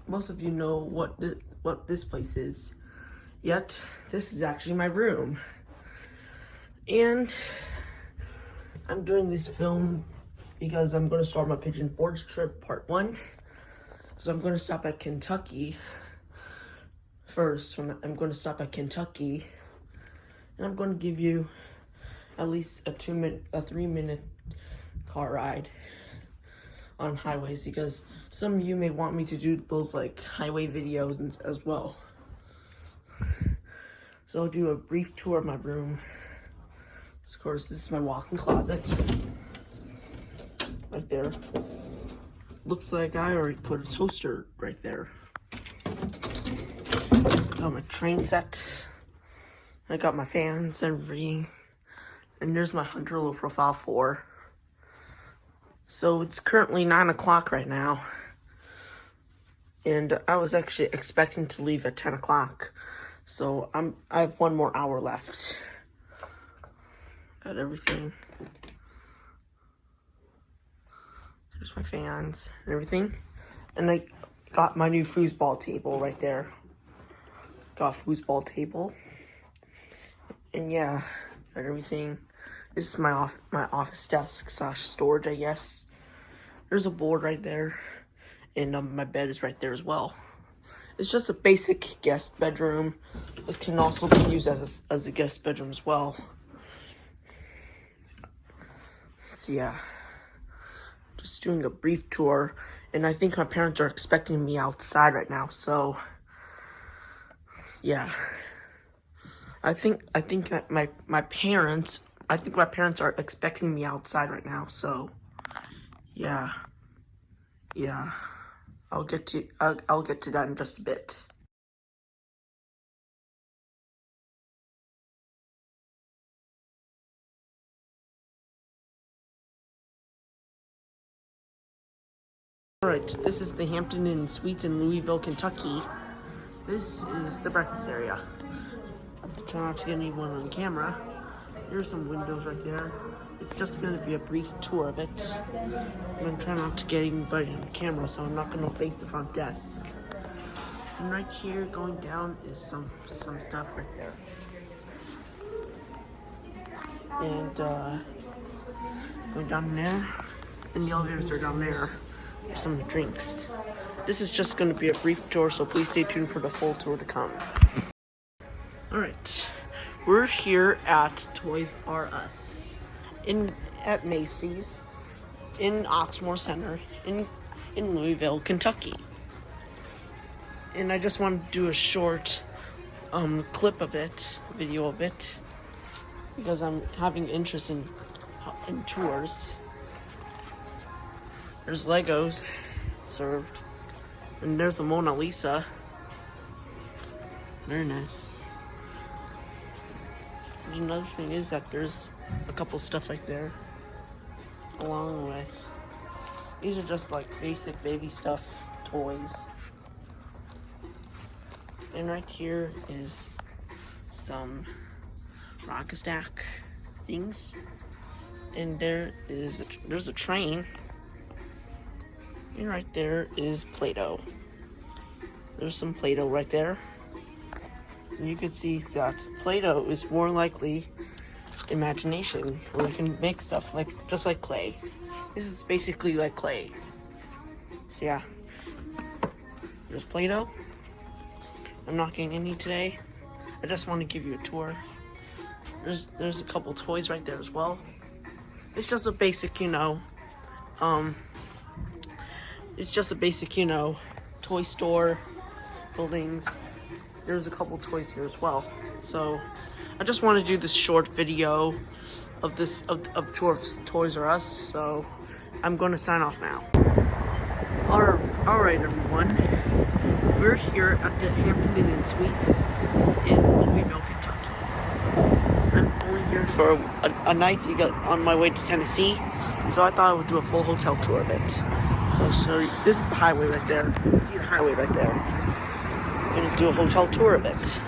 Most of you know what this place is. Yet this is actually my room, and I'm doing this film because I'm going to start my Pigeon Forge trip part 1. So I'm going to stop at Kentucky first. I'm going to stop at Kentucky, and I'm going to give you at least a 3-minute car ride on highways, because some of you may want me to do those like highway videos as well. So I'll do a brief tour of my room. Of course, this is my walk-in closet right there. Looks like I already put a toaster right there. Got my train set. I got my fans and everything. And there's my Hunter Low Profile 4. So it's currently 9 o'clock right now. And I was actually expecting to leave at 10 o'clock. So I have 1 more hour left. Got everything. There's my fans and everything. And I got my new foosball table right there. Got a foosball table. And yeah, got everything. This is my office desk / storage, I guess. There's a board right there. And my bed is right there as well. It's just a basic guest bedroom. It can also be used as a guest bedroom as well. So yeah, just doing a brief tour, and I think my parents are expecting me outside right now. So yeah, I think my parents are expecting me outside right now. So yeah. I'll get to that in just a bit. Alright, this is the Hampton Inn Suites in Louisville, Kentucky. This is the breakfast area. I'm trying not to get anyone on camera. There's some windows right there. It's just going to be a brief tour of it. I'm going to try not to get anybody on camera, so I'm not going to face the front desk. And right here, going down, is some stuff right there. And going down there, and the elevators are down there. There's some drinks. This is just going to be a brief tour, so please stay tuned for the full tour to come. Alright, we're here at Toys R Us. At Macy's, in Oxmoor Center, in Louisville, Kentucky. And I just wanted to do a short clip of it, video of it, because I'm having interest in tours. There's Legos served, and there's the Mona Lisa. Very nice. There's another thing is that there's a couple stuff right there, along with, these are just like basic baby stuff, toys. And right here is some rock stack things. And there's a train. And right there is Play-Doh. There's some Play-Doh right there. And you can see that Play-Doh is more likely imagination, where you can make stuff just like clay. This is basically like clay. So yeah, there's Play-Doh. I'm not getting any today. I just want to give you a tour. There's a couple toys right there as well. It's just a basic, it's just a basic, toy store, buildings. There's a couple toys here as well. So I just want to do this short video of the tour of Toys R Us. So I'm going to sign off now. All right, everyone. We're here at the Hampton Inn Suites in Louisville, Kentucky. I'm only here for a night to get on my way to Tennessee, so I thought I would do a full hotel tour of it. So this is the highway right there. You can see the highway right there. I'm gonna do a hotel tour of it.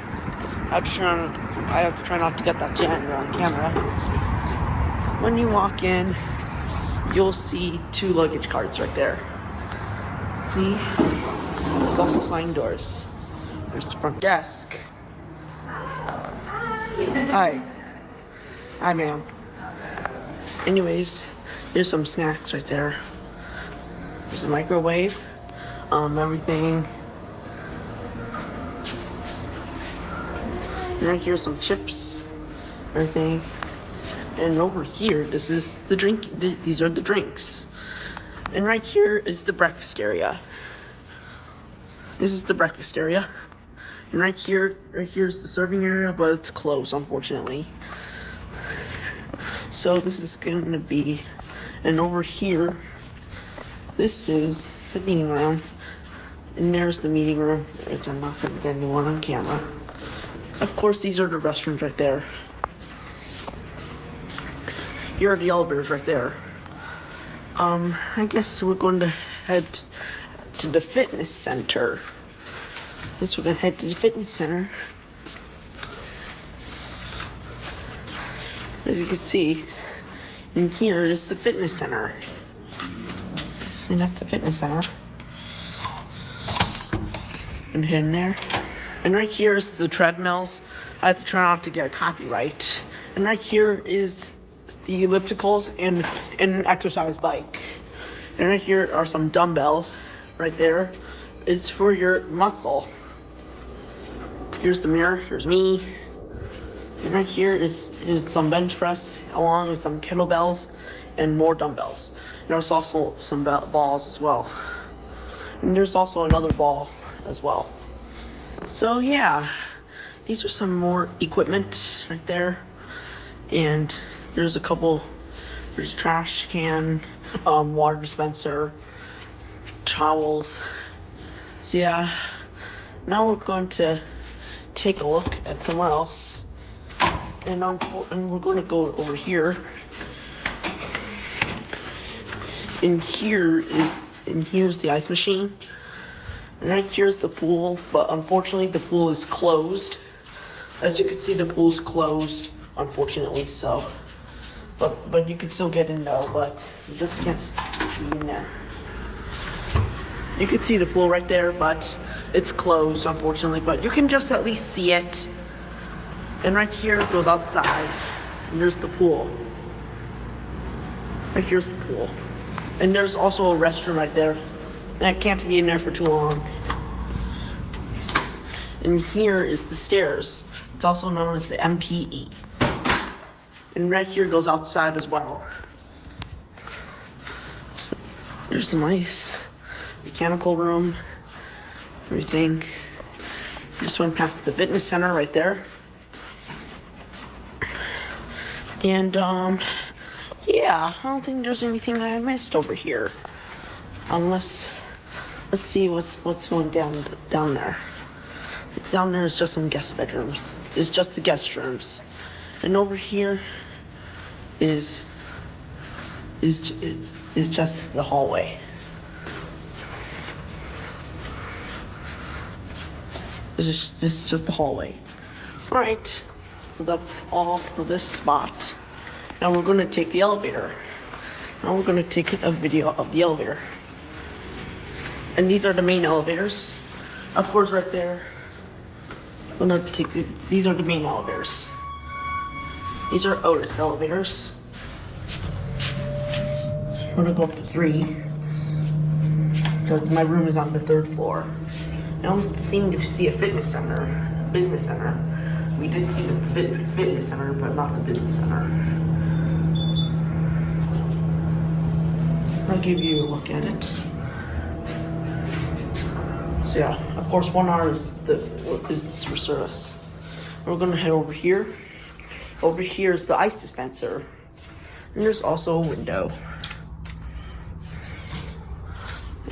I have to try not to get that janitor on camera. When you walk in, you'll see 2 luggage carts right there. See? There's also sliding doors. There's the front desk. Hi, ma'am. Anyways, here's some snacks right there. There's a microwave, everything. And right here's some chips, everything. And over here, this is the drink. These are the drinks. And right here is the breakfast area. This is the breakfast area. And right here's the serving area, but it's closed, unfortunately. So this is going to be, and over here, this is the meeting room. And there's the meeting room, which I'm not going to get anyone on camera. Of course, these are the restrooms right there. Here are the elevators right there. I guess we're going to head to the fitness center. We're gonna head to the fitness center. As you can see, in here is the fitness center. See, that's the fitness center. And in there. And right here is the treadmills. I have to try not to get a copyright. And right here is the ellipticals and an exercise bike. And right here are some dumbbells. Right there is for your muscle. Here's the mirror. Here's me. And right here is some bench press along with some kettlebells and more dumbbells. There's also some balls as well. And there's also another ball as well. So yeah, these are some more equipment right there. And there's there's trash can, water dispenser, towels. So yeah, now we're going to take a look at somewhere else. And we're going to go over here. And here's the ice machine. And right here's the pool, but unfortunately the pool is closed. As you can see, the pool's closed, unfortunately, so. But you can still get in though, but you just can't be in there. You can see the pool right there, but it's closed, unfortunately, but you can just at least see it. And right here goes outside, and there's the pool. Right here's the pool. And there's also a restroom right there. And I can't be in there for too long. And here is the stairs. It's also known as the MPE. And right here goes outside as well. So there's some nice mechanical room, everything. Just went past the fitness center right there. And yeah, I don't think there's anything that I missed over here. Unless, let's see what's going down there. Down there is just some guest bedrooms. It's just the guest rooms. And over here is just the hallway. This is just the hallway. Alright. So that's all for this spot. Now we're gonna take the elevator. Now we're gonna take a video of the elevator. And these are the main elevators. Of course, right there. I'm gonna take these are the main elevators. These are Otis elevators. I'm gonna go up to 3 because my room is on the 3rd floor. I don't seem to see a fitness center, business center. We did see the fitness center, but not the business center. I'll give you a look at it. So yeah, of course, 1 hour is this for service. We're gonna head over here. Over here is the ice dispenser, and there's also a window.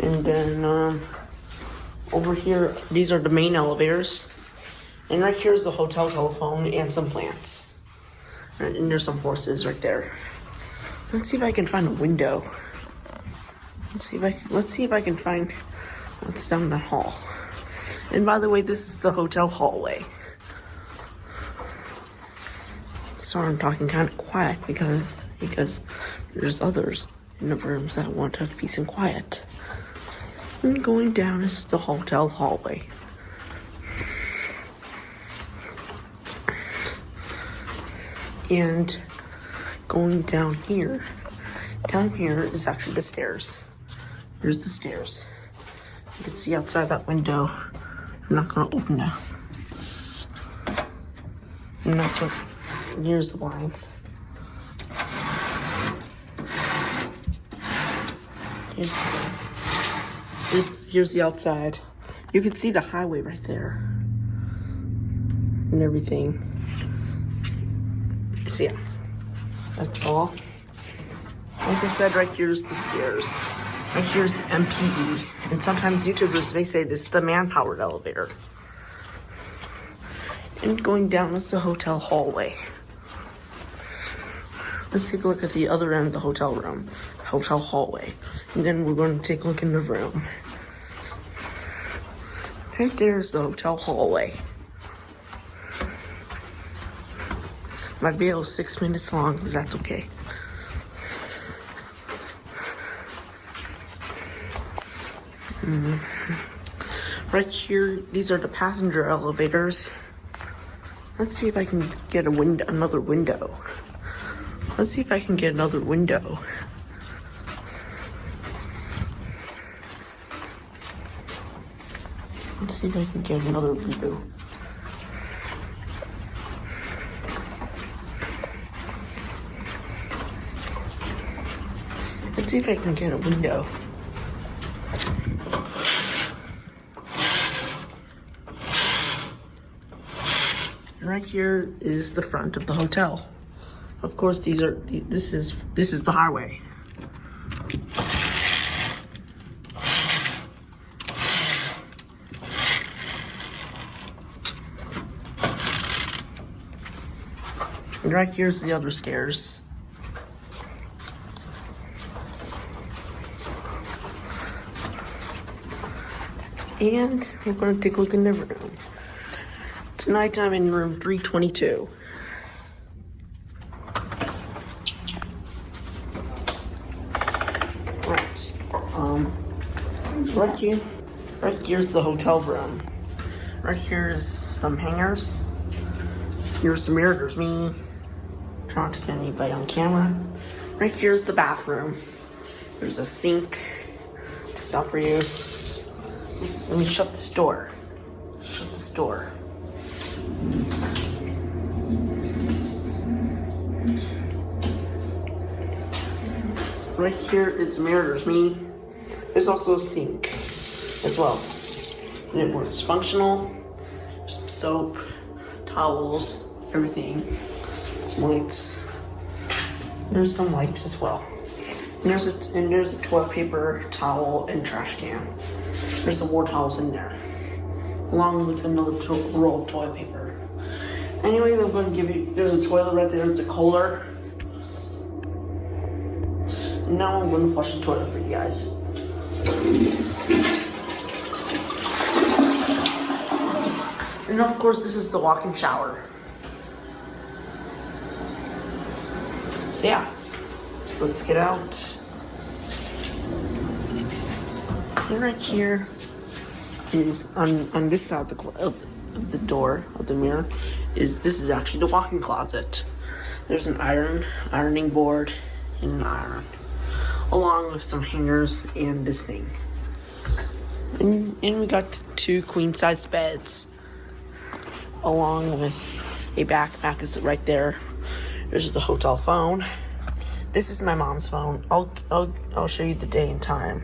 And then over here, these are the main elevators. And right here is the hotel telephone and some plants. And there's some horses right there. Let's see if I can find a window. Let's see if I can find what's down that hall. And by the way, this is the hotel hallway. Sorry, I'm talking kind of quiet because there's others in the rooms that want to have peace and quiet. And going down is the hotel hallway. And going down here is actually the stairs. Here's the stairs. You can see outside that window. I'm not gonna open that. Here's the blinds. Here's the outside. You can see the highway right there. And everything. So yeah, that's all. Like I said, right here's the stairs. Right here's the MPD. And sometimes YouTubers, they say this is the man-powered elevator. And going down is the hotel hallway. Let's take a look at the other end of the hotel hallway. And then we're going to take a look in the room. Right there's the hotel hallway. My video is 6 minutes long, but that's okay. Right here, these are the passenger elevators. Let's see if I can get another window. Let's see if I can get another window. Let's see if I can get another window. Let's see if I can get a window. Right here is the front of the hotel. Of course, this is the highway. And right here's the other stairs. And we're going to take a look in the room. Tonight I'm in room 322. Right. Right here's the hotel room. Right here is some hangers. Here's the mirror. There's me. Trying not to get anybody on camera. Right here's the bathroom. There's a sink to sell for you. Let me shut this door. Shut this door. Right here is the mirror. There's me. There's also a sink as well. And it works functional. There's some soap, towels, everything. Some lights. There's some wipes as well. And there's a toilet paper, towel, and trash can. There's some more towels in there, along with another roll of toilet paper. Anyways, I'm going to give you, there's a toilet right there, there's a cooler. And now I'm going to flush the toilet for you guys. And of course, this is the walk-in shower. So yeah, so let's get out. And right here is on this side of the door of the mirror this is actually the walk-in closet. There's an ironing board and an iron, along with some hangers and this thing. And we got 2 queen-size beds, along with a backpack is right there. There's the hotel phone. This is my mom's phone. I'll show you the day and time.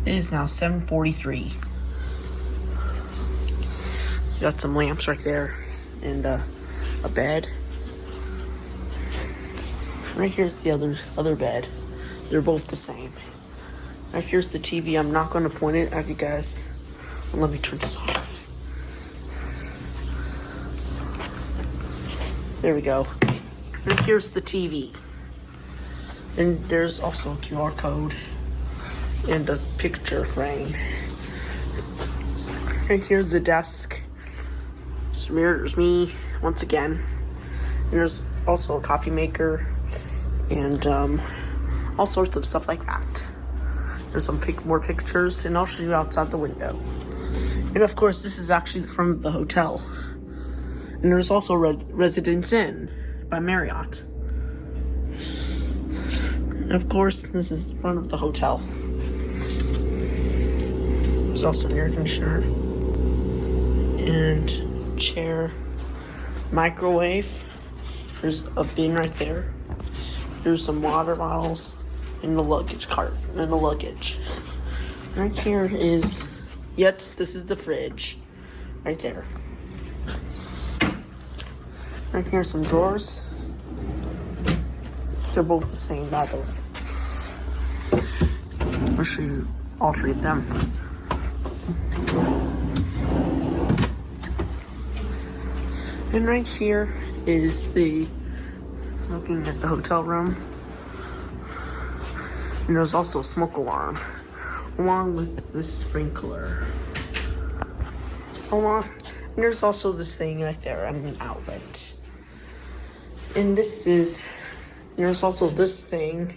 It is now 7:43. Got some lamps right there and a bed. Right here's the other bed. They're both the same. Right here's the TV. I'm not going to point it at you guys. Let me turn this off. There we go. And here's the TV. And there's also a QR code and a picture frame. Right here's the desk. So there's me once again. And there's also a coffee maker and all sorts of stuff like that. There's some more pictures, and I'll show you outside the window. And of course, this is actually the front of the hotel. And there's also Residence Inn by Marriott. And of course, this is the front of the hotel. There's also an air conditioner and chair, microwave. There's a bin right there. There's some water bottles in the luggage cart and the luggage. Right here is, this is the fridge right there. Right here are some drawers. They're both the same, by the way. I'll show you all 3 of them. And right here is looking at the hotel room. And there's also a smoke alarm, along with this sprinkler. And there's also this thing right there, and an outlet. And there's also this thing.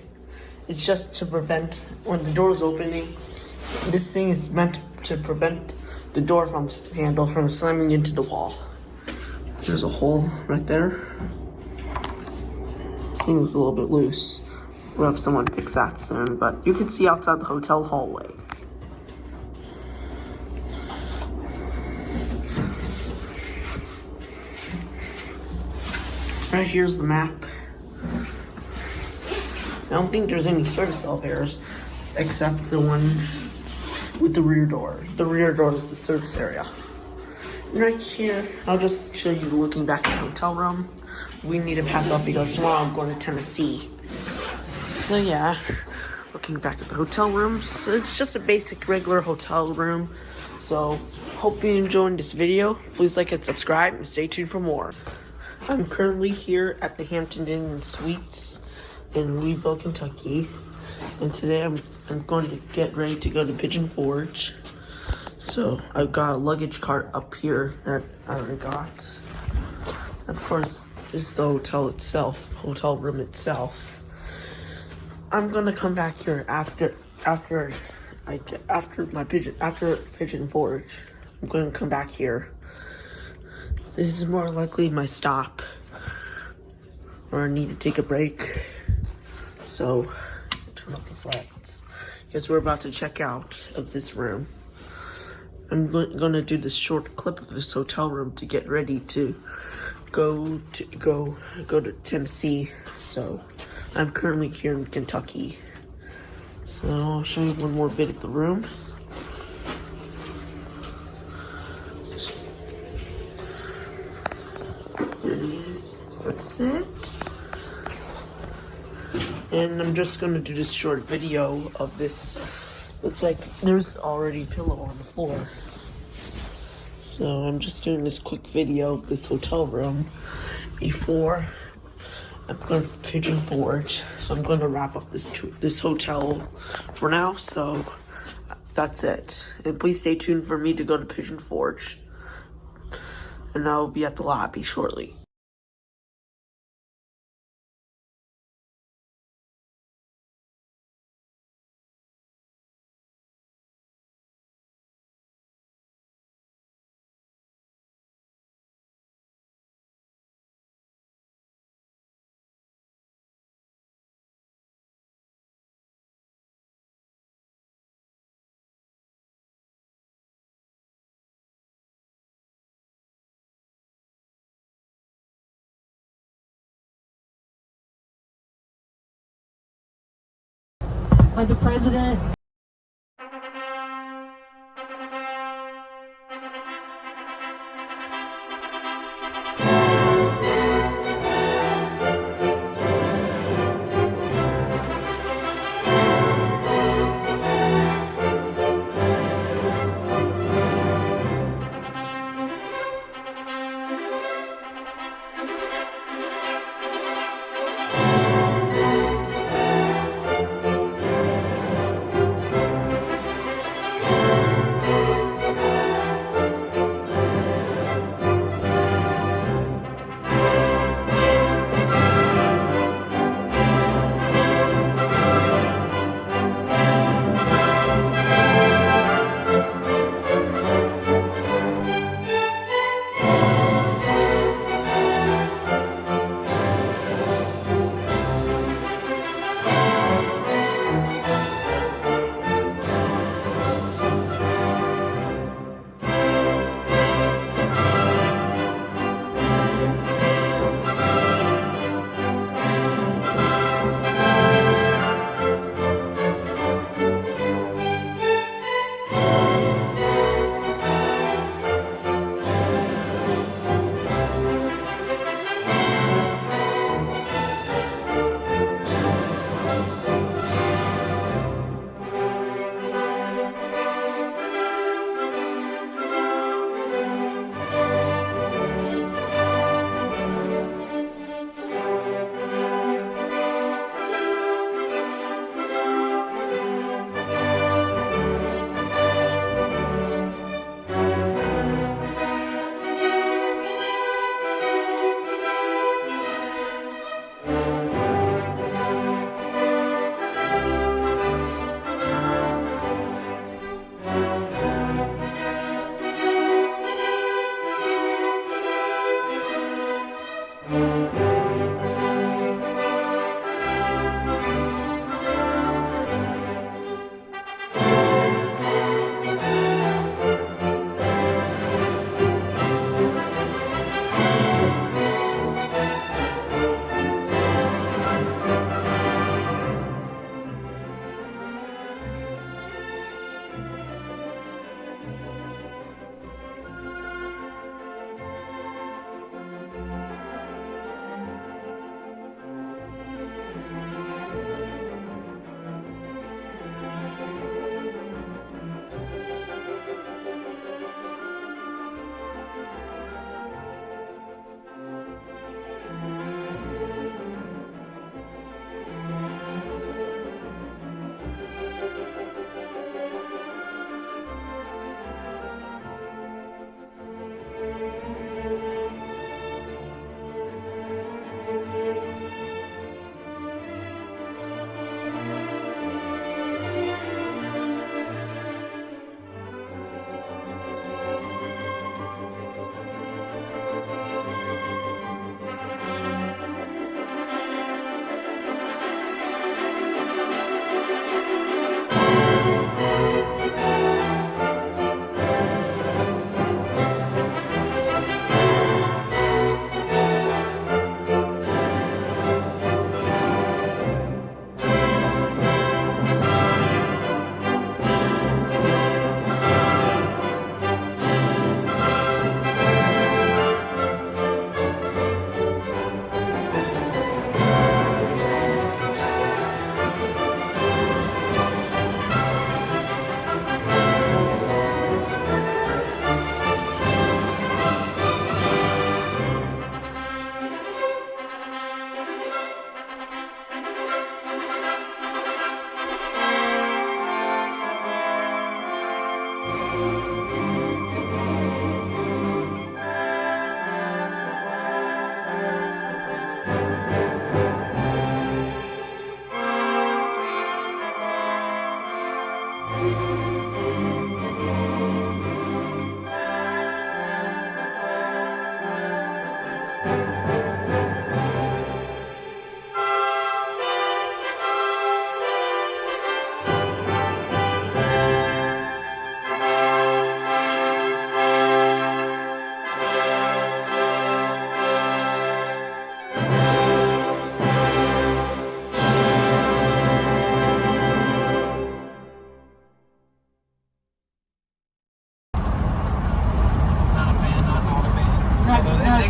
It's just to prevent, when the door is opening, this thing is meant to prevent the door handle from slamming into the wall. There's a hole right there. This thing is a little bit loose. We'll have someone fix that soon, but you can see outside the hotel hallway. Right here's the map. I don't think there's any service elevators except the one with the rear door. The rear door is the service area. Right here, I'll just show you looking back at the hotel room. We need to pack up because tomorrow I'm going to Tennessee. So yeah, looking back at the hotel room. So it's just a basic regular hotel room. So hope you enjoyed this video. Please like and subscribe and stay tuned for more. I'm currently here at the Hampton Inn and Suites in Louisville, Kentucky. And today I'm going to get ready to go to Pigeon Forge. So I've got a luggage cart up here that I already got. Of course, this is the hotel room itself. I'm gonna come back here after Pigeon Forge. I'm gonna come back here. This is more likely my stop, or I need to take a break. So turn off the lights because we're about to check out of this room. I'm gonna do this short clip of this hotel room to get ready to go to Tennessee. So I'm currently here in Kentucky. So I'll show you one more bit of the room. Here it is. That's it. And I'm just gonna do this short video of this. Looks like there's already a pillow on the floor. So I'm just doing this quick video of this hotel room before I'm going to Pigeon Forge. So I'm going to wrap up this hotel for now. So that's it. And please stay tuned for me to go to Pigeon Forge. And I'll be at the lobby shortly. the president.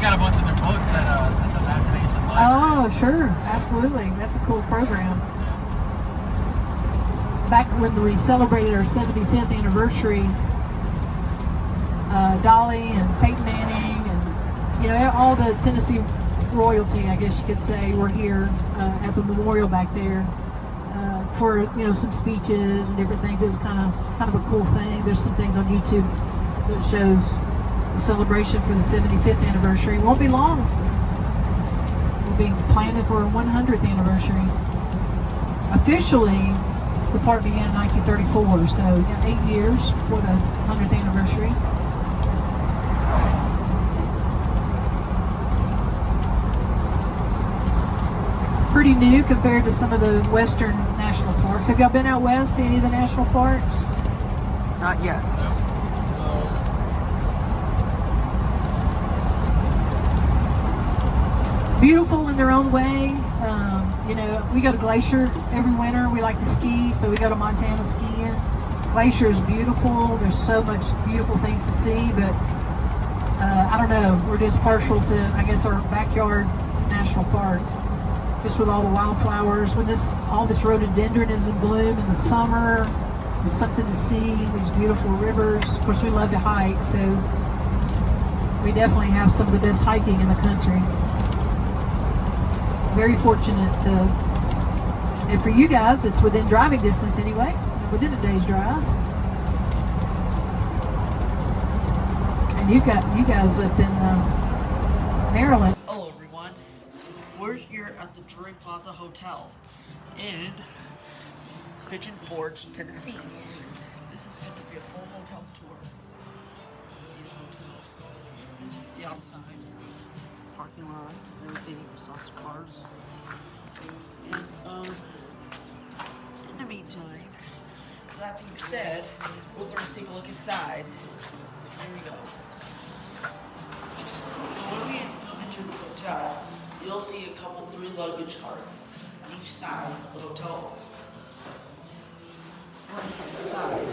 got a bunch of their books at the Imagination Library. Oh, sure. Absolutely. That's a cool program. Back when we celebrated our 75th anniversary, Dolly and Peyton Manning and, you know, all the Tennessee royalty, I guess you could say, were here at the memorial back there for, you know, some speeches and different things. It was kind of a cool thing. There's some things on YouTube that shows the celebration for the 75th anniversary. Won't be long. We'll be planning for our 100th anniversary. Officially, the park began in 1934, so yeah, 8 years for the 100th anniversary. Pretty new compared to some of the western national parks. Have y'all been out west to any of the national parks? Not yet. Beautiful in their own way. You know, we go to Glacier every winter. We like to ski, so we go to Montana skiing. Glacier is beautiful. There's so much beautiful things to see, but I don't know. We're just partial to, I guess, our backyard national park. Just with all the wildflowers, when all this rhododendron is in bloom in the summer, it's something to see. These beautiful rivers. Of course, we love to hike, so we definitely have some of the best hiking in the country. Very fortunate to, and for you guys, it's within driving distance anyway, within a day's drive. And you guys up in Maryland. Hello everyone, we're here at the Drury Plaza Hotel in Pigeon Forge, Tennessee. This is going to be a full hotel tour. This is the outside. Parking lots and everything, there's lots of cars. And in the meantime, that being said, we're going to take a look inside. Here we go. So when we enter this hotel, you'll see a couple 3 luggage carts on each side of the hotel. Inside,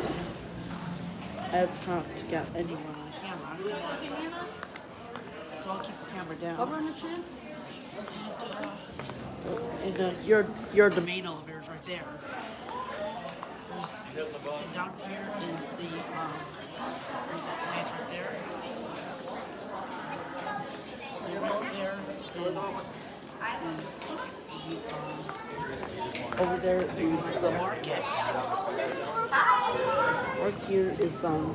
I have tried to get anyone on camera. So I'll keep the camera down. And your domain elevator is right there. And down here is the there's that plant right there. And over there over there is the market. Right here is some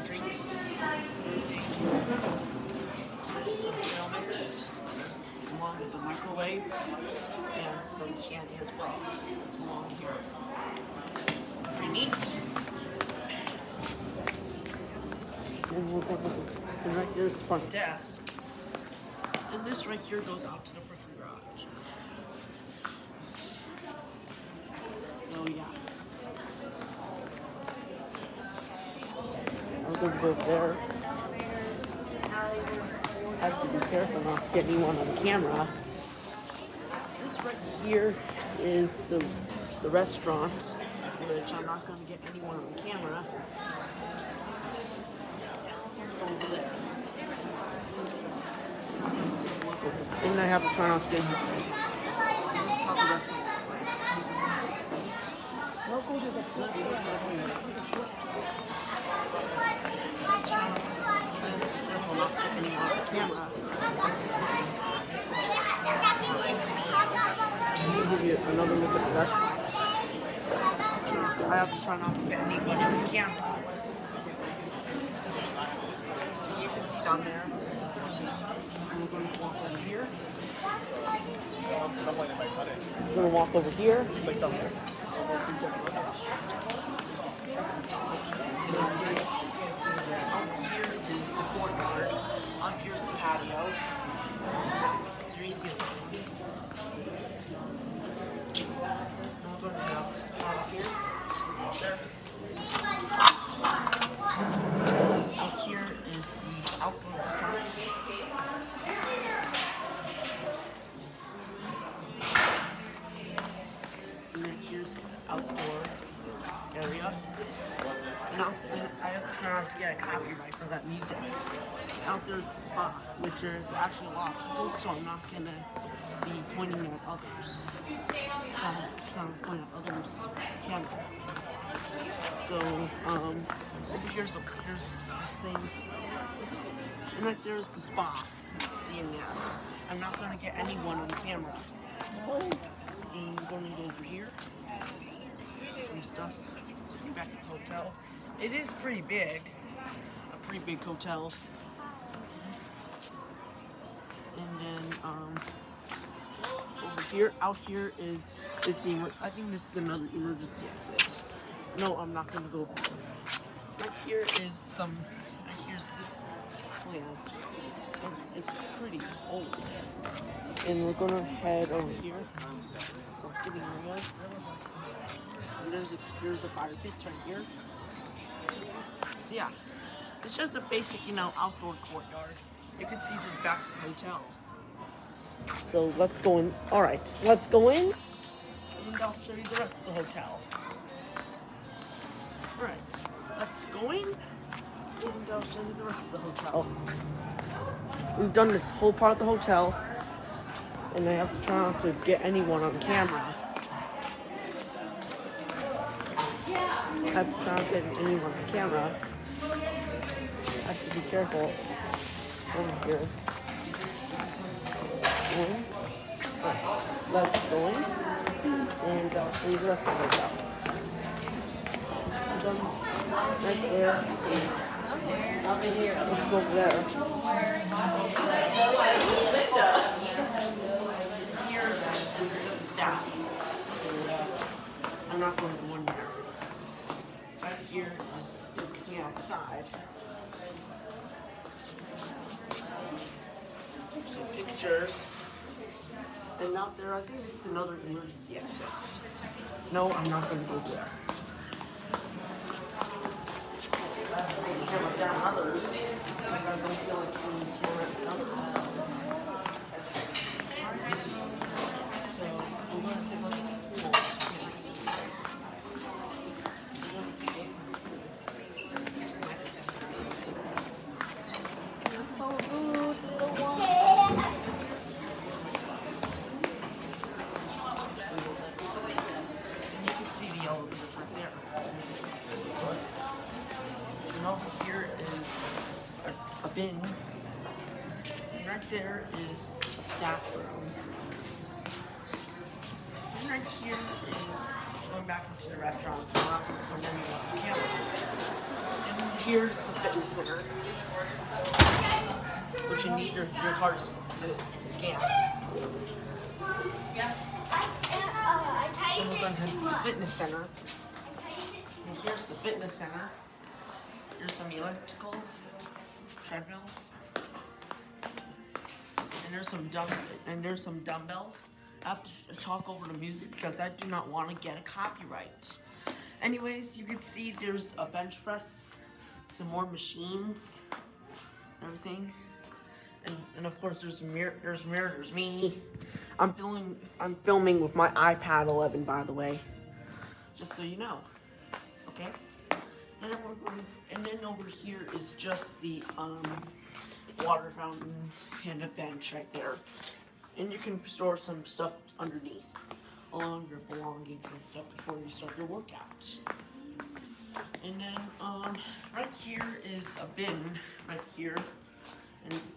drinks. Along with the microwave and some candy as well along here. Pretty neat. And right there's the front desk. And this right here goes out to the parking garage. So yeah. I'm gonna go there. I have to be careful not to get anyone on camera. This right here is the restaurant, which I'm not going to get anyone on camera. Over there. And I have to try not to get him. So this is how the restaurant looks like. We'll go to the food not to get anyone on camera. Let me give you another look at the restaurant. I have to try not to get anyone on camera. You can see down there. We're going to walk over here. We're going to walk over here. It's like something. Courtyard. Up here's the patio. 3 ceilings. Now going out here. There. Up here is the outdoor restaurant. And then here's the outdoor area. Now, I have to try not to get a copyright for that music. out there's the spot, which there's actually a lot of people, so I'm not gonna be pointing at others. Trying to point at others' camera. So, over here's this thing. And right there's the spa. See in there. I'm not gonna get anyone on camera. And I'm going to go over here. Some stuff. So back at the hotel. It is pretty big. A pretty big hotel. And then over here, out here is the, I think this is another emergency exit. No, I'm not gonna go. Right here is here's the plant. It's pretty old. And we're gonna head over here. Some sitting areas. And there's a fire pit right here. So yeah, it's just a basic, outdoor courtyard. You can see the back of the hotel. So let's go in. All right, let's go in, and I'll show you the rest of the hotel. All right, let's go in, and I'll show you the rest of the hotel. We've done this whole part of the hotel, and I have to try not to get anyone on camera. I have to try not to get anyone on camera. I have to be careful over here. Right, let's go in, and I'll show you the rest of the hotel. Right there. Up in here. Let's go over there. Here's just a staff. I'm not going to go in there. Right here is looking outside. Some pictures. And out there, I think this is another emergency exit. No, I'm not going to go there. I have to take the camera down others because I don't feel like putting the camera at others. So, I'm going to take a look at the pool. And over here is a bin. And right there is a staff room. And right here is going back into the restaurant. So I'm not going to put anyone on camera. And here's the fitness center, which you need your cards to scan. And we're going to head to the fitness center. And here's the fitness center. Here's some ellipticals, treadmills, and there's some dumbbells. I have to talk over the music because I do not want to get a copyright. Anyways, you can see there's a bench press, some more machines, everything, and of course there's a mirror. There's me. I'm filming with my iPad 11, by the way, just so you know. Okay. And then over here is just the water fountains and a bench right there. And you can store some stuff underneath, along your belongings and stuff before you start your workout. And then right here is a bin right here.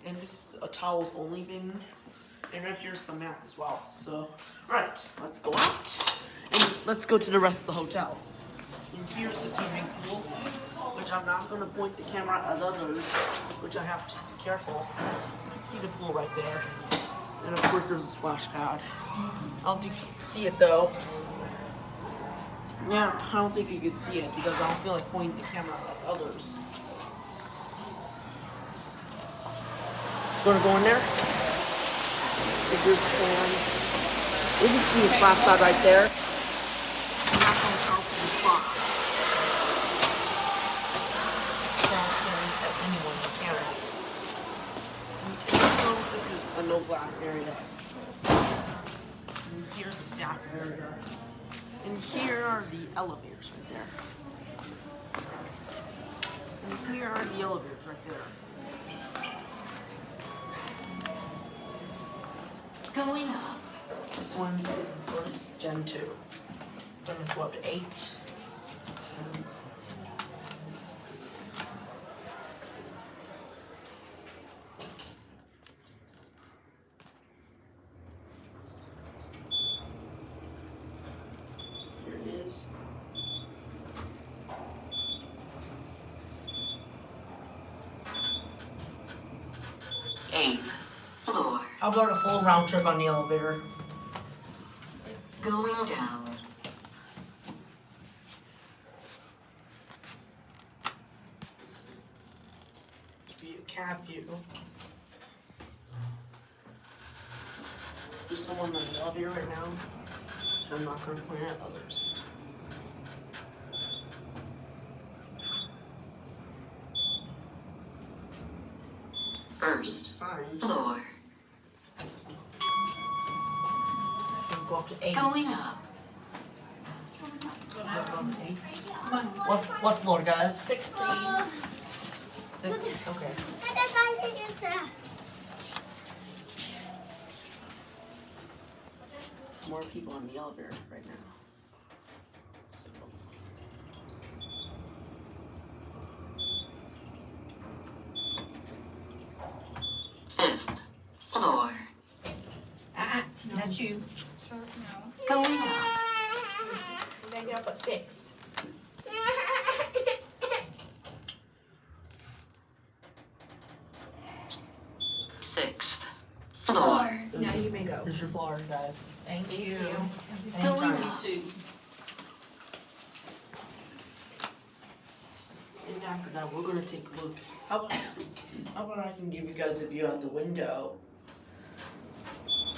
And this is a towels only bin. And right here's some mats as well. So, right, let's go out and let's go to the rest of the hotel. And here's the swimming pool, which I'm not going to point the camera at others, which I have to be careful. You can see the pool right there. And of course there's a splash pad. I don't think you can see it though. Yeah, I don't think you can see it because I don't feel like pointing the camera at others. Gonna go in there. Here's the fan. You can see the splash pad right there. I'm not going to count for the spot. Anyone on camera. So this is a no glass area. And here's the staff area. And here are the elevators right there. And here are the elevators right there. one is the first Gen 2. I'm gonna go up to 8. Here it is. Floor. How about a full round trip on the elevator? Going down. Give you a cab view. There's someone in the elevator right now, so I'm not going to point at others. First Sign. floor. We'll go up to 8. Going up. Go up to 8. What floor, guys? 6, please. 6? Okay. More people on the elevator right now. So. Fifth floor. That's you. Going up. You gotta get up at 6. Sixth floor. Now you may go. Here's your floor, guys. Thank you. Going Anytime. up. And after that, we're gonna take a look. How about I can give you guys a view out the window?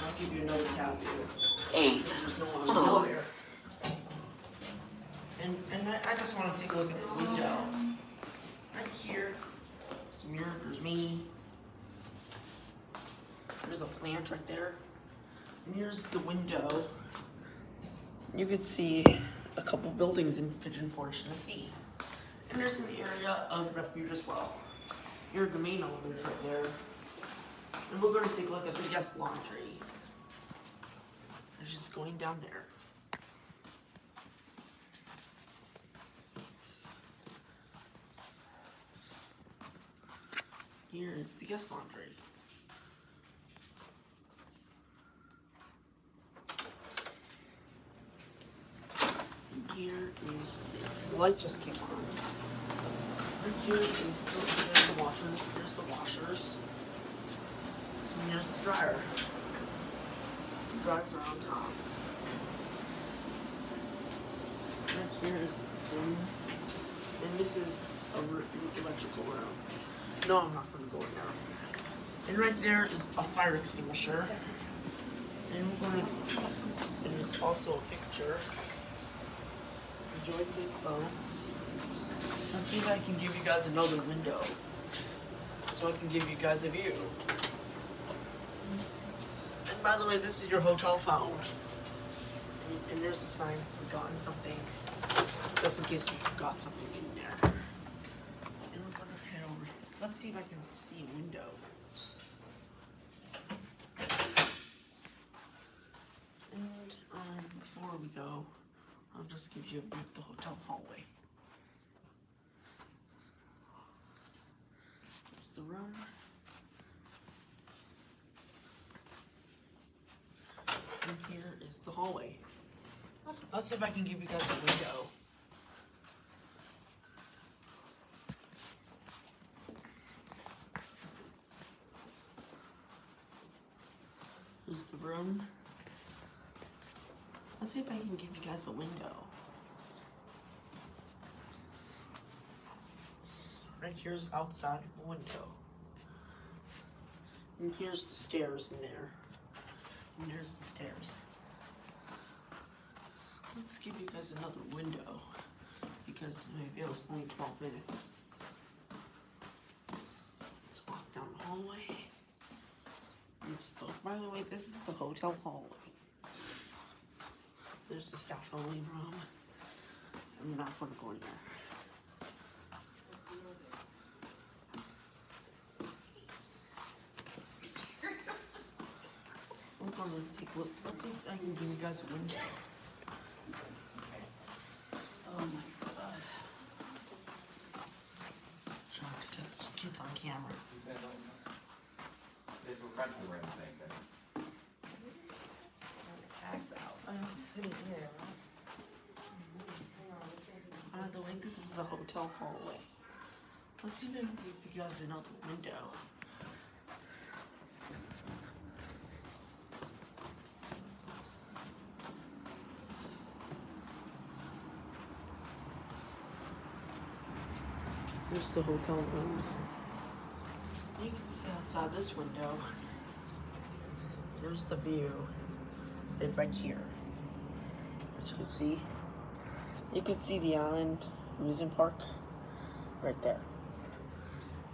I'll give you another cab view. Eighth There's no one on the floor. elevator. And I just want to take a look at the window. Right here, there's a mirror. There's me. There's a plant right there. And here's the window. You could see a couple buildings in Pigeon Forge, Tennessee. And there's an area of refuge as well. Here are the main elements right there. And we're going to take a look at the guest laundry. It's just going down there. Here is the guest laundry. Here is the lights just came on. Right here is the washers. Here's the washers. And here's the dryer. The dryers are on top. Right here is the room. And this is a electrical room. No, I'm not going to go in there. And right there is a fire extinguisher. And we're going to. And there's also a picture. Enjoy these phones. Let's see if I can give you guys another window. So I can give you guys a view. And by the way, this is your hotel phone. And there's a sign, forgotten something. Just in case you forgot something in there. And we're gonna head over. Let's see if I can see a window. And before we go, I'll just give you a view of the hotel hallway. There's the room. And here is the hallway. Let's see if I can give you guys a window. Here's the room. Let's see if I can give you guys a window. Right here's outside of the window. And here's the stairs in there. And there's the stairs. Let's give you guys another window because maybe it was only 12 minutes. Let's walk down the hallway. By the way, this is the hotel hallway. There's the staff only room. I'm not going to go in there. We're Come on, take a look. Let's see if I can give you guys a window. Oh my god. Trying to get those kids on camera. Tags out. Put it there. By the way, this is the hotel hallway. Let's see if I can give you guys another window. Here's the hotel rooms. You can see outside this window. There's the view. Right here. As you can see. You can see the island amusement park right there.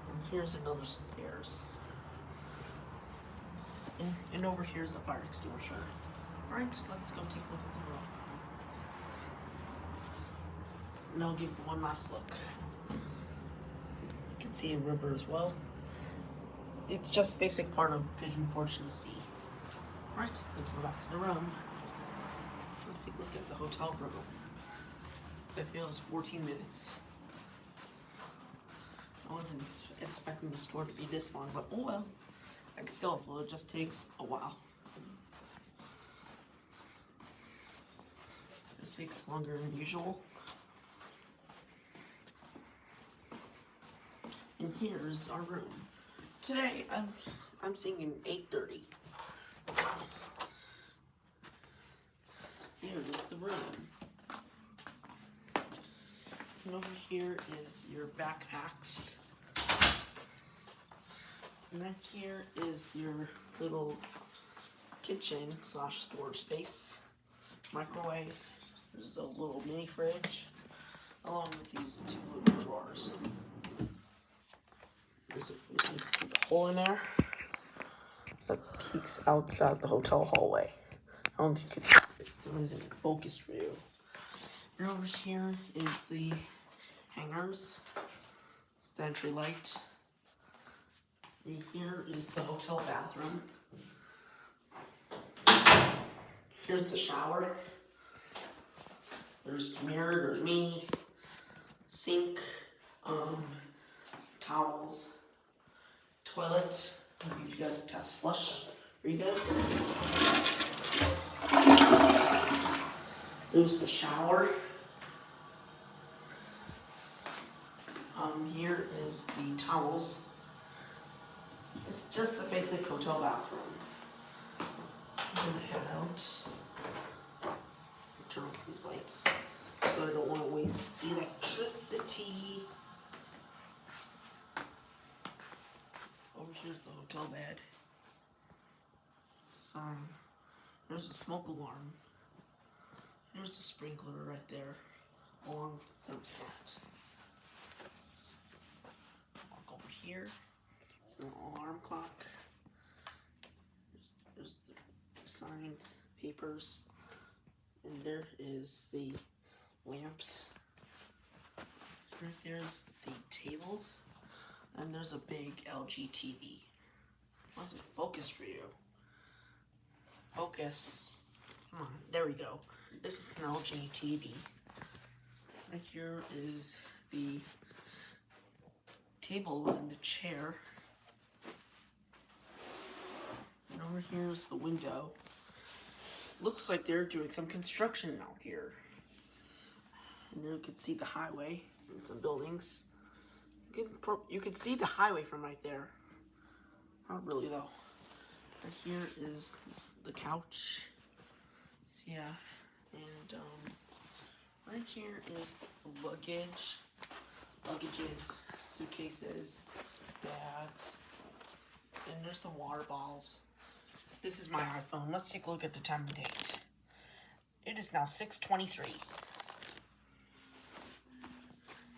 And here's another stairs. And over here's a fire extinguisher. Alright, let's go take a look at the room. And I'll give you one last look. You can see a river as well. It's just a basic part of Pigeon Fortune Sea. Alright, let's go back to the room. Let's take a look at the hotel room. That feels 14 minutes. I wasn't expecting the store to be this long, but oh well. I can still upload, it just takes a while. This takes longer than usual. And here's our room. Today I'm seeing an 8:30. Here's the room. And over here is your backpacks. And right here is your little kitchen / storage space. Microwave. There's a little mini fridge. Along with these two little drawers. You can see the hole in there. That peeks outside the hotel hallway. I don't think it was in focus for you. And over here is the hangers. It's the entry light. And here is the hotel bathroom. Here's the shower. There's the mirror, there's me, sink, towels, toilet. I'll give you guys a test flush for you guys. There's the shower. Here is the towels. It's just a basic hotel bathroom. I'm gonna head out. Turn off these lights, so I don't want to waste electricity. Over here's the hotel bed. There's a smoke alarm. There's a sprinkler right there, along with the thermostat. Walk over here. There's an alarm clock. There's the signed papers. And there is the lamps. Right there's the tables. And there's a big LG TV. Wasn't focused for you. Focus. Come on, there we go. This is an LG TV. Right here is the table and the chair. And over here is the window. Looks like they're doing some construction out here. And there you can see the highway and some buildings. You can see the highway from right there. Not really though. Right here is the couch. So yeah, and right here is the luggage. Luggages, suitcases, bags, and there's some water bottles. This is my iPhone. Let's take a look at the time and date. It is now 6:23.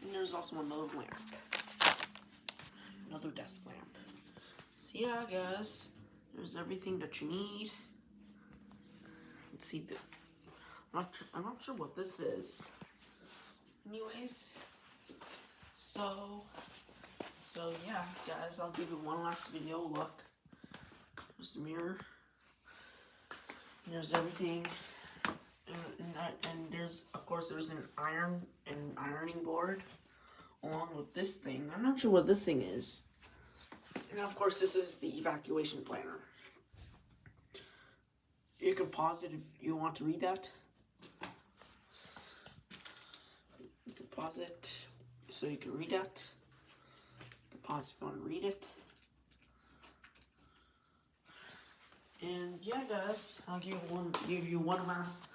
And there's also another lamp. Another desk lamp. So yeah, guys, there's everything that you need. Let's see the. I'm not sure what this is. Anyways, so yeah, guys, I'll give you one last video look. There's the mirror. There's everything. And there's, of course, there's an ironing board along with this thing. I'm not sure what this thing is. And of course, this is the evacuation planner. You can pause it if you want to read that. You can pause it so you can read that. You can pause if you want to read it. And yeah, guys, I'll give you one last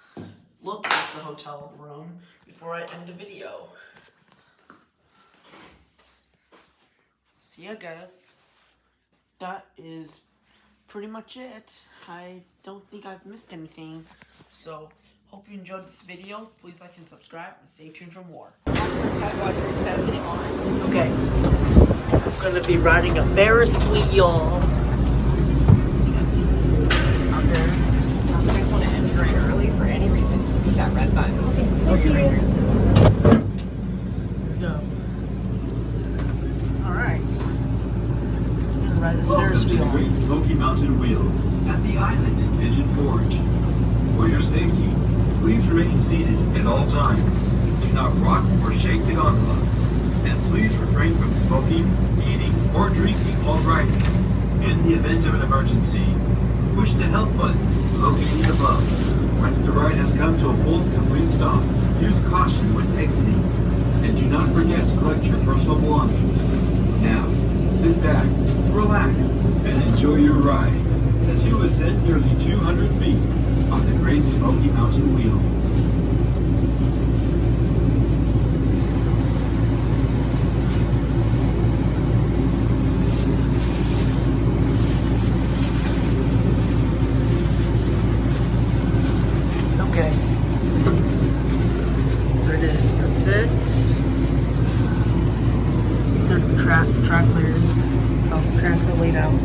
look at the hotel room before I end the video. So yeah, guys, that is pretty much it. I don't think I've missed anything. So, hope you enjoyed this video. Please like and subscribe and stay tuned for more. Okay, I'm gonna be riding a Ferris wheel. That red button. Okay, thank you. Go. Alright. Ride this Ferris wheel. Great Smoky Mountain Wheel at the island in Pigeon Forge. For your safety, please remain seated at all times. Do not rock or shake the gondola. And please refrain from smoking, eating, or drinking while riding. In the event of an emergency, push the help button located above. Once the ride has come to a full complete stop, use caution when exiting. And do not forget to collect your personal belongings. Now, sit back, relax, and enjoy your ride as you ascend nearly 200 feet on the Great Smoky Mountain Wheel. Okay. There it is. That's it. These are the track layers. How the tracks are laid out.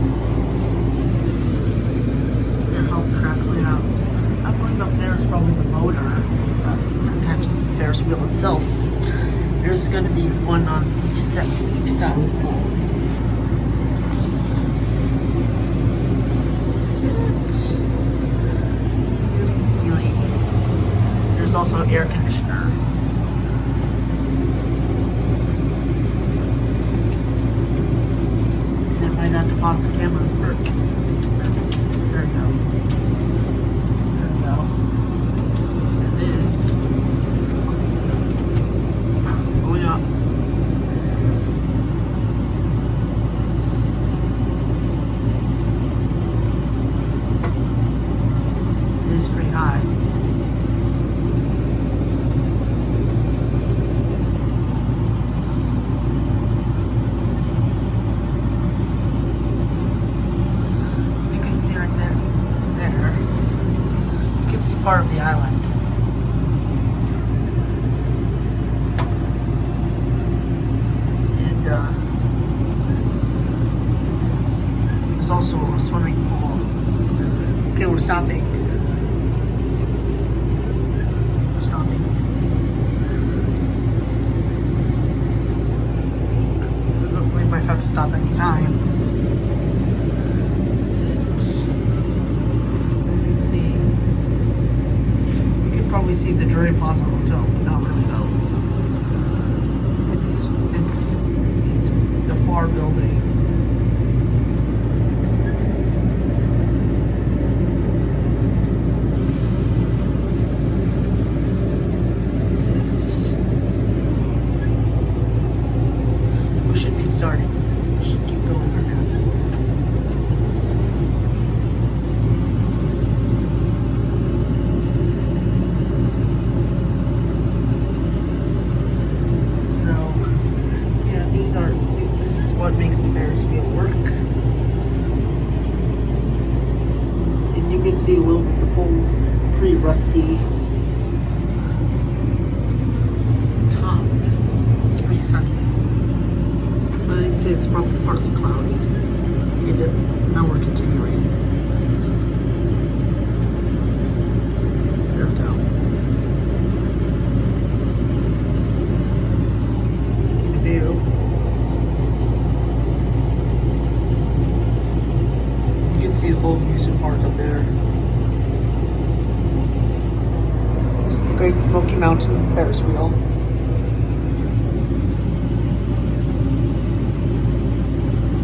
These are how the tracks laid out. Up there is probably the motor. Attached to the Ferris wheel itself. There's going to be one on each side of the pole. That's it. Here's the ceiling. There's also an air conditioner. And I might have to pause the camera first. There we go. There we go. There it is. Going up. It is pretty high. Part of the island. And there's also a swimming pool. Okay, we're stopping. We're stopping. We might have to stop any time. That's it. As you can see, probably see the Drury Plaza Hotel, but not really though. It's the far building. That's it. We should be starting. We should keep going right now. What makes the Ferris wheel work. And you can see the pole's pretty rusty. It's at the top. It's pretty sunny. But I'd say it's probably partly cloudy. And now we're continuing. There we go. See the view. See the whole amusement park up there. Great Smoky Mountain Ferris wheel.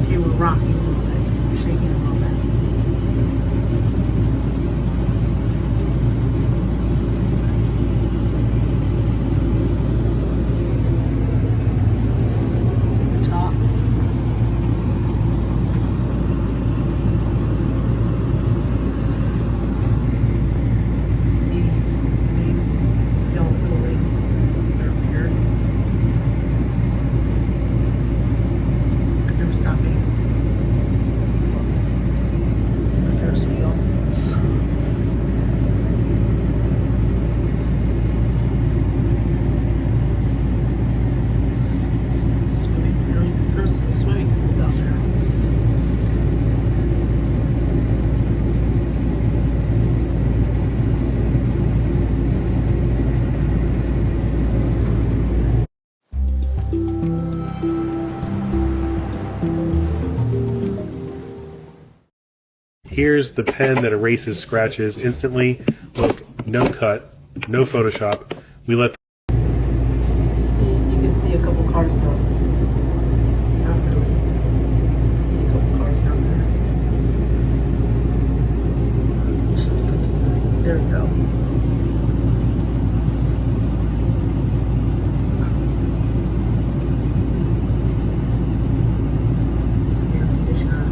Okay, we're rocking a little bit. We're shaking a little bit. It's at the top. See all the little rings that are up here. I've never stopped being slow. The Ferris wheel. There's the swimming pool down there. Here's the pen that erases scratches instantly. Look, no cut, no Photoshop. We let See, you can see a couple cars though. Not really. You can see a couple cars down there. Usually continue. There we go. It's an air conditioner.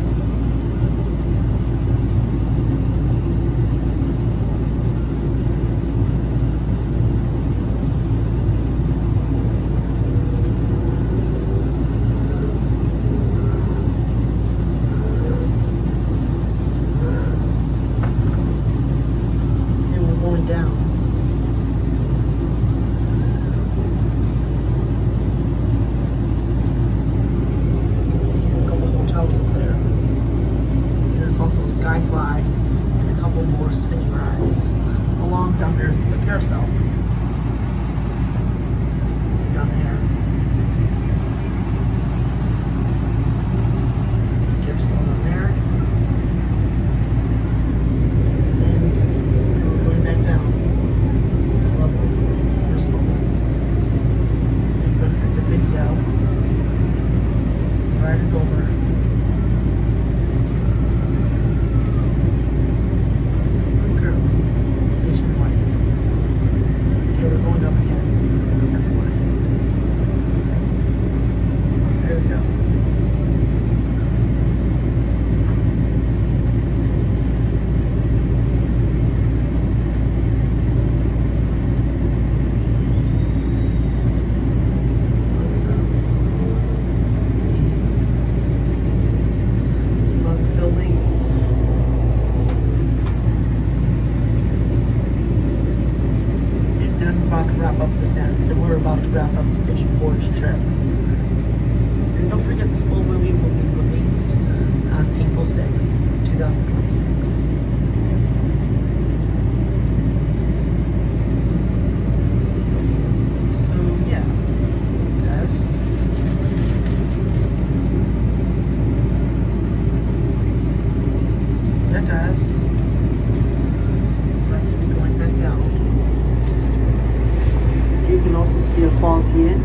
And we're going down. You can see a couple hotels up there. There's also a Skyfly and a couple more spinning rides. Along down there's the carousel. You can see down there. See the carousel down there. And we're going back down. Level. First level. I'm going to end the video. The ride is over. Currently, station 1. Okay, we're going up again. Everywhere. There we go. Let's see lots of buildings. And then we're about to wrap up this end. Then we're about to wrap up the Pigeon Forge trip. And don't forget the full movie will be released on April 6th, 2026. So yeah, guys. Yeah, guys. We're going to be going back down. You can also see a Quality Inn.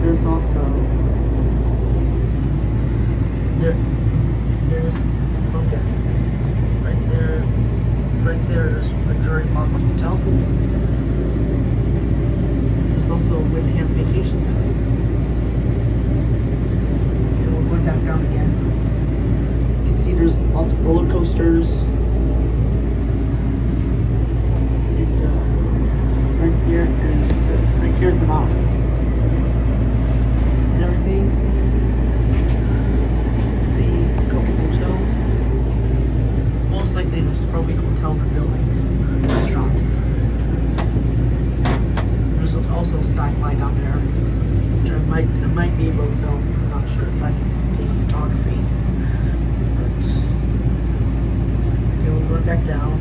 There's also there's Focus. Right there's a Drury Plaza Hotel. There's also Windham Vacation Center. And we're going back down again. You can see there's lots of roller coasters. And right here's the mountains. And everything. Let's see, a couple hotels. Most likely there's probably hotels and buildings, restaurants. There's also a Skyfly down there, which I might be able to film. I'm not sure if I can take photography. But okay, we're going back down.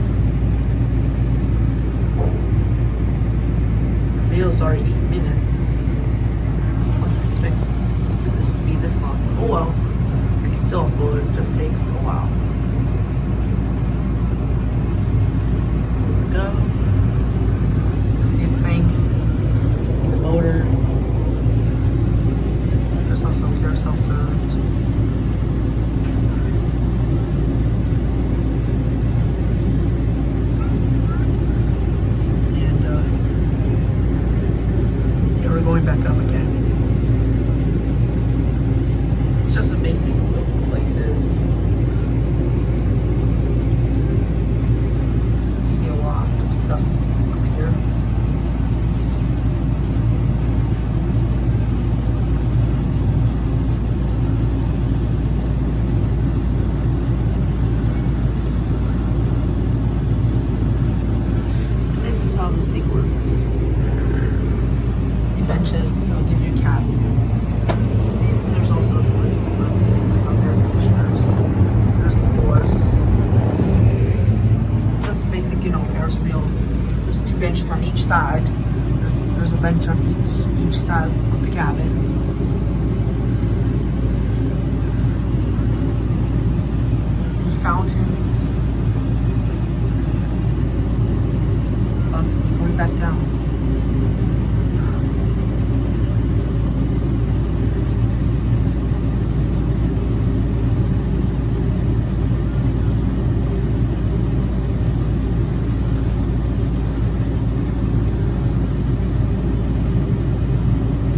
The video's already 8 minutes. I wasn't expecting this to be this long. Oh well. I can still upload it, just takes a while. Here we go. window. See the thing. See the motor. There's also carousel served. And yeah, we're going back up again. It's just amazing little places. See a lot of stuff up here. This is how this thing works. See benches, they'll give you a cab. There's also doors, some air conditioners. There's the doors. It's just basic, Ferris wheel. There's 2 benches on each side. There's a bench on each side of the cabin. See fountains. Going back down.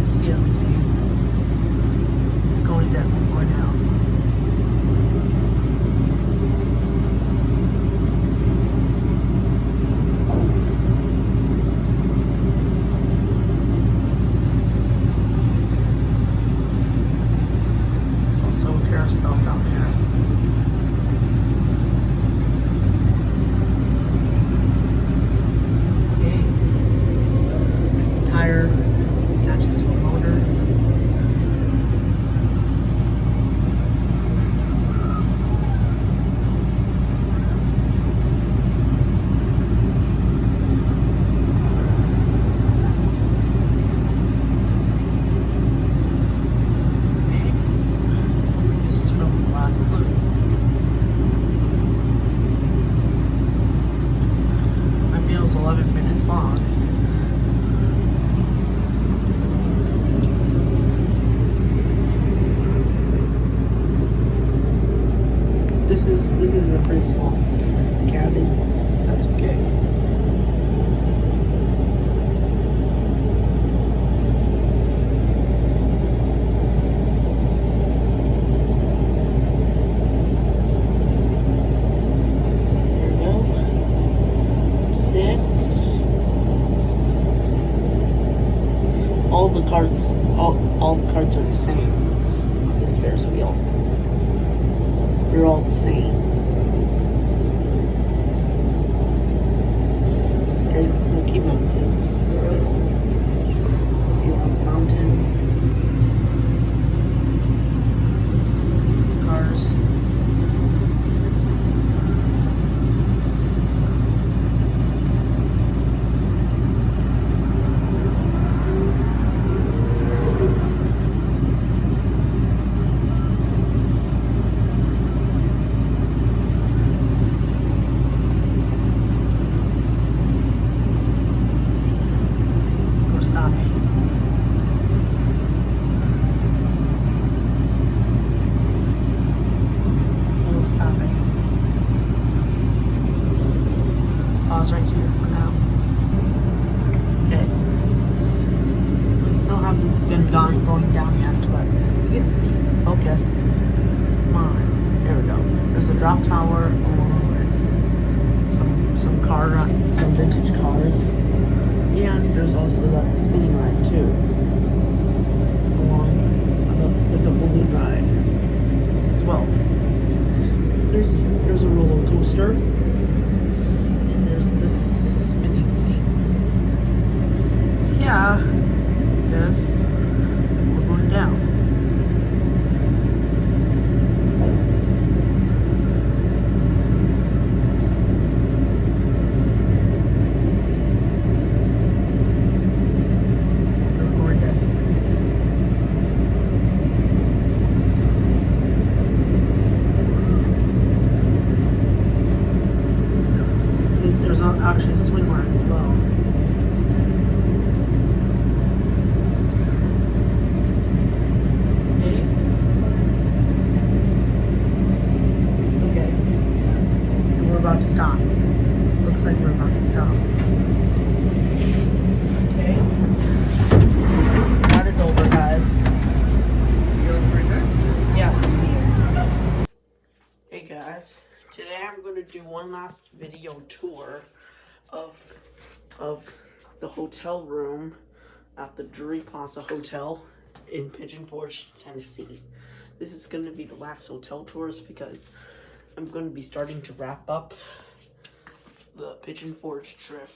See everything. It's going down. Going down. There's also a carousel down there. Okay. The tire attaches to a motor. This is from the last loop. My meal's 11 minutes long. This is a pretty small cabin. That's okay. There we go. That's it. All the carts are the same on this Ferris wheel. They're all the same. It's Great Smoky Mountains. See lots of mountains. Cars. We're stopping. We're stopping. Pause right here for now. Okay. We still haven't been going down yet, but you can see. Focus. Come on. There we go. There's a drop tower along with some vintage cars. And there's also that spinning ride too. Along with the balloon ride as well. There's a roller coaster. And there's this spinning thing. So yeah, I guess we're going down. actually a swing arm as well. Okay. And we're about to stop. Looks like we're about to stop. Okay. That is over, guys. Yes. Hey guys. Today I'm going to do one last video tour of the hotel room at the Drury Plaza Hotel in Pigeon Forge, Tennessee. This is going to be the last hotel tours because I'm going to be starting to wrap up the Pigeon Forge trip.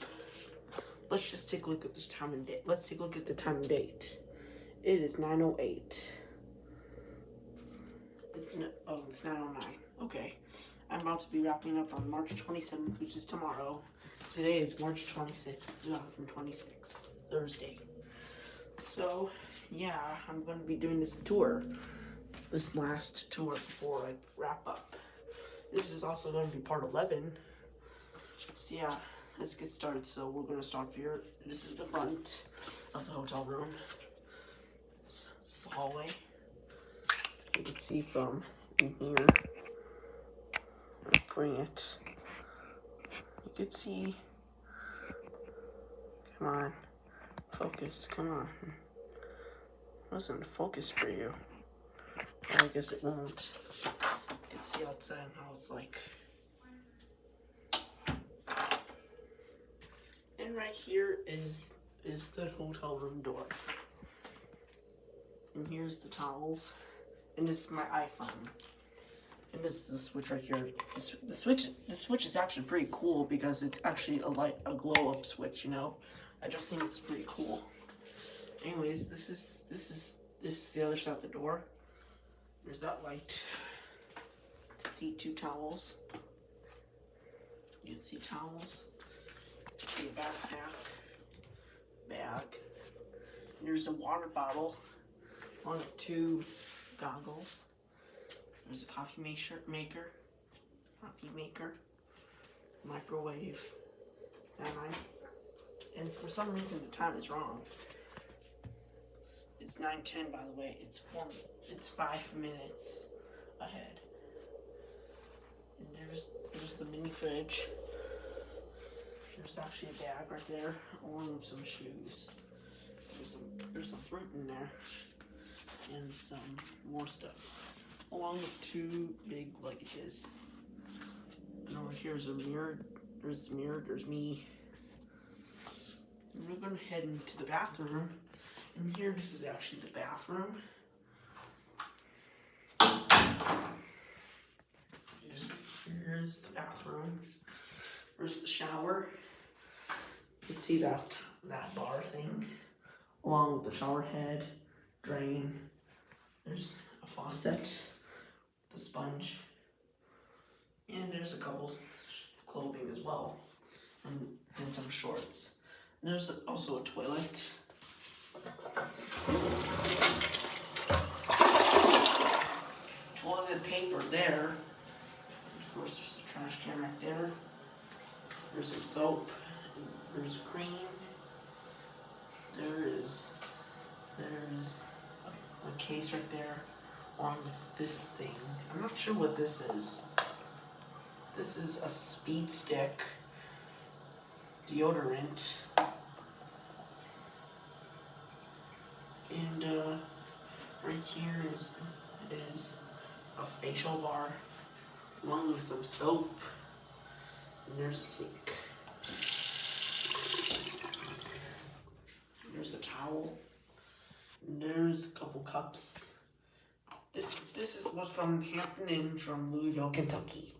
Let's just take a look at this time and date. Let's take a look at the time and date. It is 9:08. Oh, it's 9:09. Okay. I'm about to be wrapping up on March 27th, which is tomorrow. Today is March 26th, 2026, Thursday. So, yeah, I'm going to be doing this tour. This last tour before I wrap up. This is also going to be part 11. So, yeah, let's get started. So, we're going to start here. This is the front of the hotel room. This is the hallway. You can see from in here. Bring it. You can see. Come on. Focus. Come on. Wasn't focus for you. Well, I guess it won't. You can see outside how it's like. And right here is the hotel room door. And here's the towels. And this is my iPhone. And this is the switch right here. The switch is actually pretty cool because it's actually a glow up switch, you know. I just think it's pretty cool. Anyways, this is the other side of the door. There's that light. You can see two towels. You can see towels. You can see a bag. And there's a water bottle along with two goggles. There's a coffee maker, microwave, and for some reason the time is wrong. It's 9:10, by the way. It's 5 minutes ahead. And there's the mini fridge. There's actually a bag right there, along with some shoes. There's some fruit in there, and some more stuff. Along with two big luggages. And over here is a mirror. There's the mirror, there's me. And we're gonna head into the bathroom. And here, this is actually the bathroom. Here's the bathroom. There's the shower. You can see that bar thing. Along with the shower head, drain. There's a faucet. The sponge, and there's a couple clothing as well, and some shorts. And there's also a toilet. Toilet paper there. Of course, there's a trash can right there. There's some soap. There's cream. There's a case right there. Along with this thing. I'm not sure what this is. This is a speed stick deodorant. And right here is a facial bar along with some soap. And there's a sink. There's a towel. And there's a couple cups. This was from Hampton Inn from Louisville, Kentucky.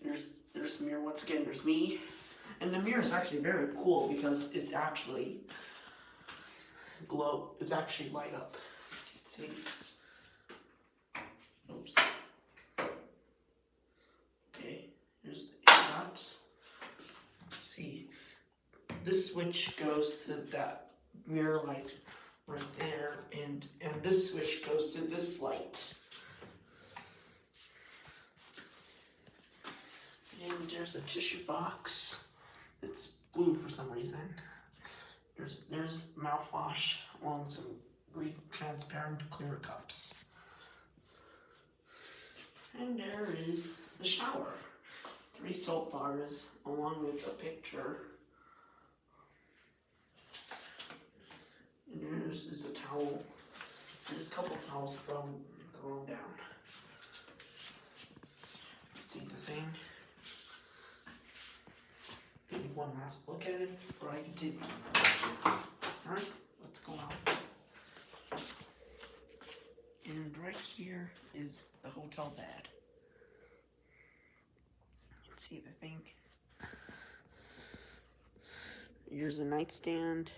There's the mirror once again. There's me, and the mirror is actually very cool because it's actually glow. It's actually light up. You can see. Oops. Okay. Here's the shot. Let's see. This switch goes to that mirror light right there, and this switch goes to this light. And there's a tissue box. It's blue for some reason. There's mouthwash along with some green transparent clear cups. And there is the shower. 3 soap bars along with a picture. And there's is a towel. There's a couple towels thrown down. Let's see the thing. Give me one last look at it before I continue. Alright, let's go out. And right here is the hotel bed. Let's see the thing. Here's a nightstand,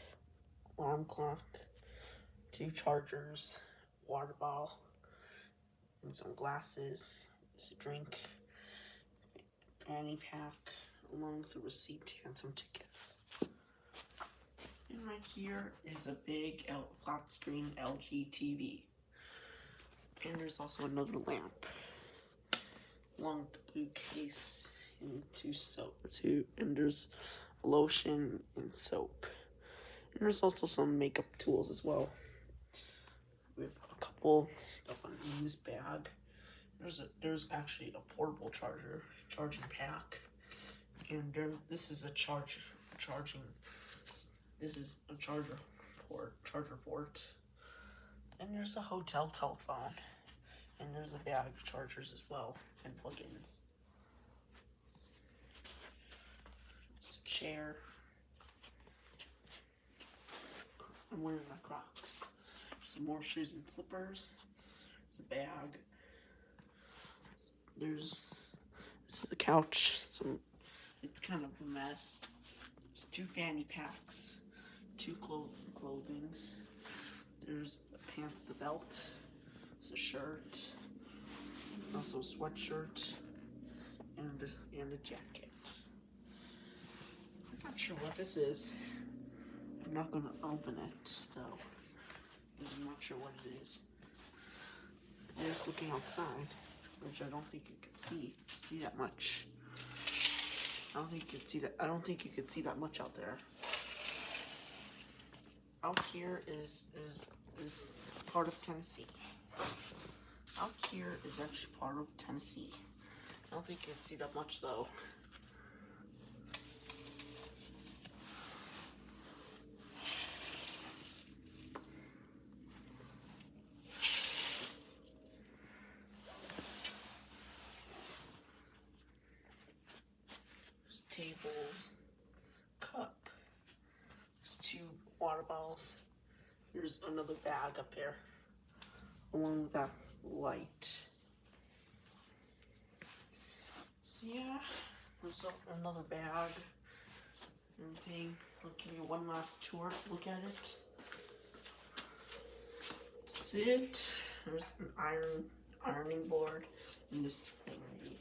alarm clock, 2 chargers, water bottle, and some glasses. It's a drink, fanny pack, along with a receipt and some tickets. And right here is a big flat screen LG TV. And there's also another lamp, along with the blue case and 2 soap. And there's lotion and soap. And there's also some makeup tools as well. We have a couple stuff in this bag. There's actually a portable charging pack. And this is a charger port. And there's a hotel telephone. And there's a bag of chargers as well, and plugins. There's a chair. I'm wearing my Crocs. Some more shoes and slippers. There's a bag. This is the couch. It's kind of a mess. There's 2 fanny packs, 2 clothings. There's pants at the belt. There's a shirt. Also a sweatshirt and a jacket. I'm not sure what this is. I'm not gonna open it though, because I'm not sure what it is. Just looking outside, which I don't think you can see that much. I don't think you could see that much out there. Out here is part of Tennessee. Out here is actually part of Tennessee. I don't think you can see that much though. There's tables, cup, there's 2 water bottles. There's another bag up there, along with that light. So yeah, there's another bag. Everything. I'll give you one last tour. Look at it. That's it. There's an ironing board and this thing right.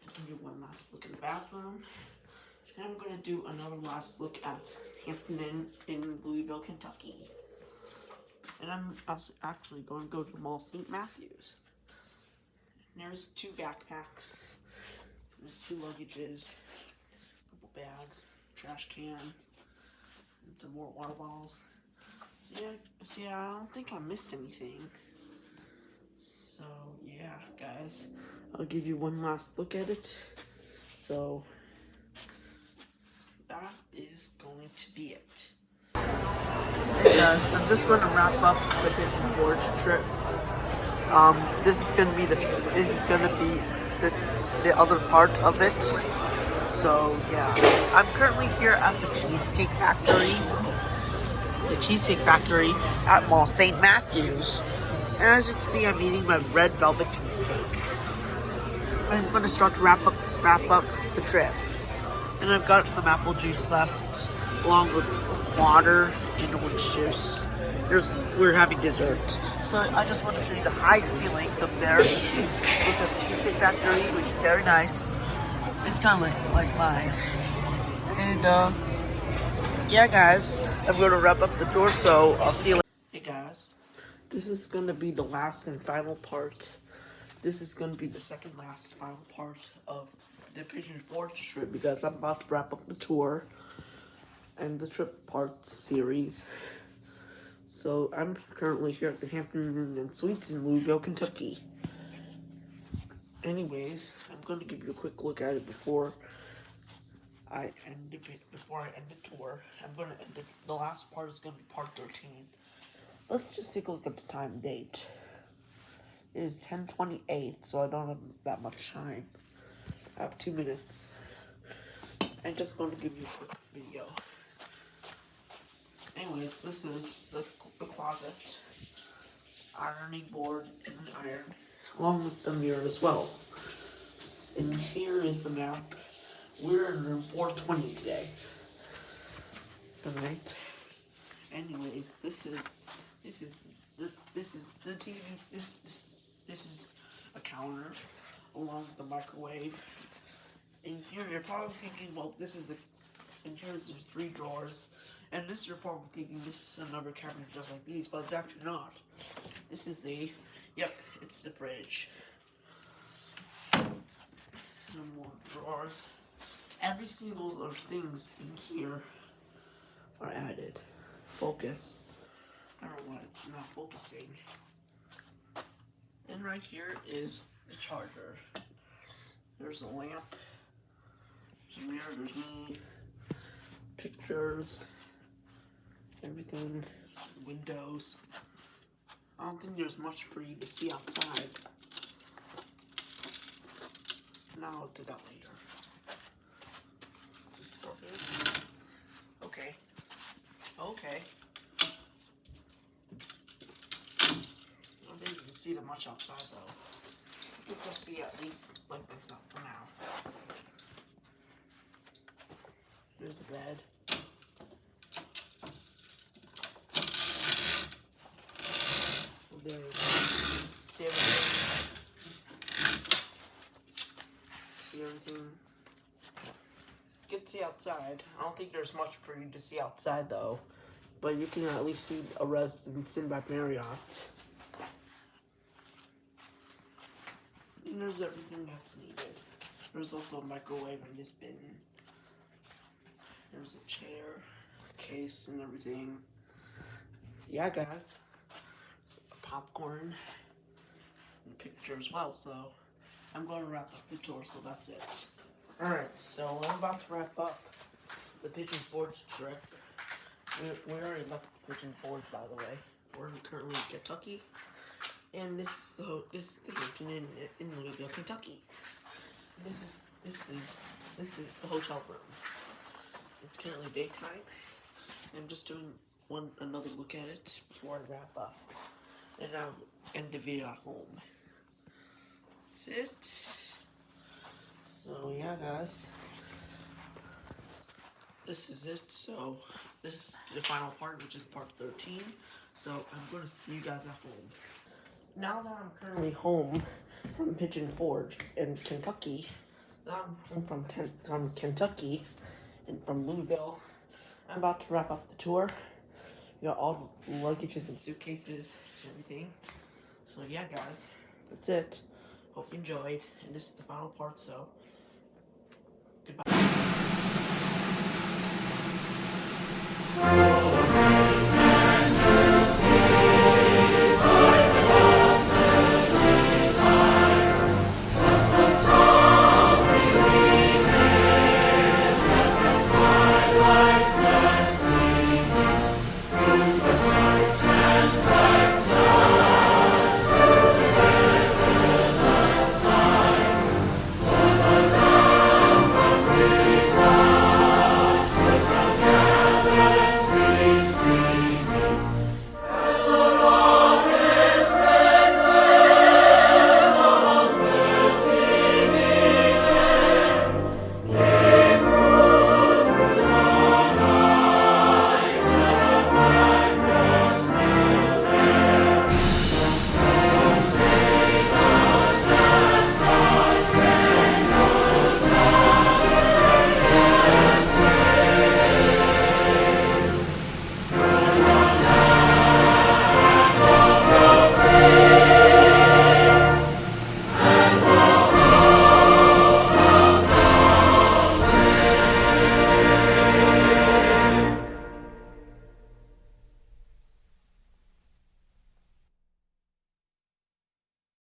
I'll give you one last look in the bathroom. And I'm gonna do another last look at Hampton Inn in Louisville, Kentucky. And I'm also actually going to go to Mall St. Matthews. And there's 2 backpacks. There's 2 luggages, a couple bags, trash can, and some more water bottles. So yeah, I don't think I missed anything. So yeah, guys, I'll give you one last look at it. So that is going to be it. Hey guys, I'm just going to wrap up the Pigeon Gorge trip. This is going to be the other part of it. So yeah, I'm currently here at the Cheesecake Factory. The Cheesecake Factory at Mall St. Matthews. And as you can see, I'm eating my red velvet cheesecake. I'm going to start to wrap up the trip. And I've got some apple juice left, along with water and orange juice. We're having dessert. So I just want to show you the high ceilings up there. Look at the Cheesecake Factory, which is very nice. It's kind of like mine. And yeah, guys, I'm going to wrap up the tour, so I'll see you later. Hey guys, this is going to be the last and final part. This is going to be the second last final part of the Pigeon Forge trip because I'm about to wrap up the tour and the trip parts series. So I'm currently here at the Hampton Inn and Suites in Louisville, Kentucky. Anyways, I'm going to give you a quick look at it before I end the tour. I'm going to end it. The last part is going to be part 13. Let's just take a look at the time and date. It is 10:28, so I don't have that much time. I have 2 minutes. I'm just going to give you a quick video. Anyways, this is the closet, ironing board, and an iron, along with the mirror as well. And here is the map. We're in room 420 today. Alright. Anyways, this is the TV. This is a counter, along with the microwave. And here you're probably thinking, well, this is the. And here's the 3 drawers. And this you're probably thinking this is another cabinet just like these, but it's actually not. This is the. Yep, it's the fridge. Some more drawers. Every single of things in here are added. Focus. I don't know why it's not focusing. And right here is the charger. There's a lamp. There's a mirror, there's me. Pictures. Everything. Windows. I don't think there's much for you to see outside. Now I'll do that later. Okay. Okay. I don't think you can see that much outside though. You can just see at least like this up for now. There's the bed. There you go. See everything? See everything? You can see outside. I don't think there's much for you to see outside though. But you can at least see a residence in by Marriott. And there's everything that's needed. There's also a microwave in this bin. There's a chair, case, and everything. Yeah, guys. So, popcorn and a picture as well. So I'm going to wrap up the tour. So that's it. Alright, so I'm about to wrap up the Pigeon Forge trip. We already left the Pigeon Forge, by the way. We're currently in Kentucky, and this is the Hampton in Louisville, Kentucky. This is the hotel room. It's currently daytime. I'm just doing another look at it before I wrap up, and I'll end the video at home. That's it. So yeah, guys, this is it. So this is the final part, which is part 13. So I'm going to see you guys at home. Now that I'm currently home from Pigeon Forge in Kentucky, now I'm home from Kentucky and from Louisville, I'm about to wrap up the tour. We got all the luggages and suitcases and everything. So yeah, guys, that's it. Hope you enjoyed, and this is the final part, so goodbye.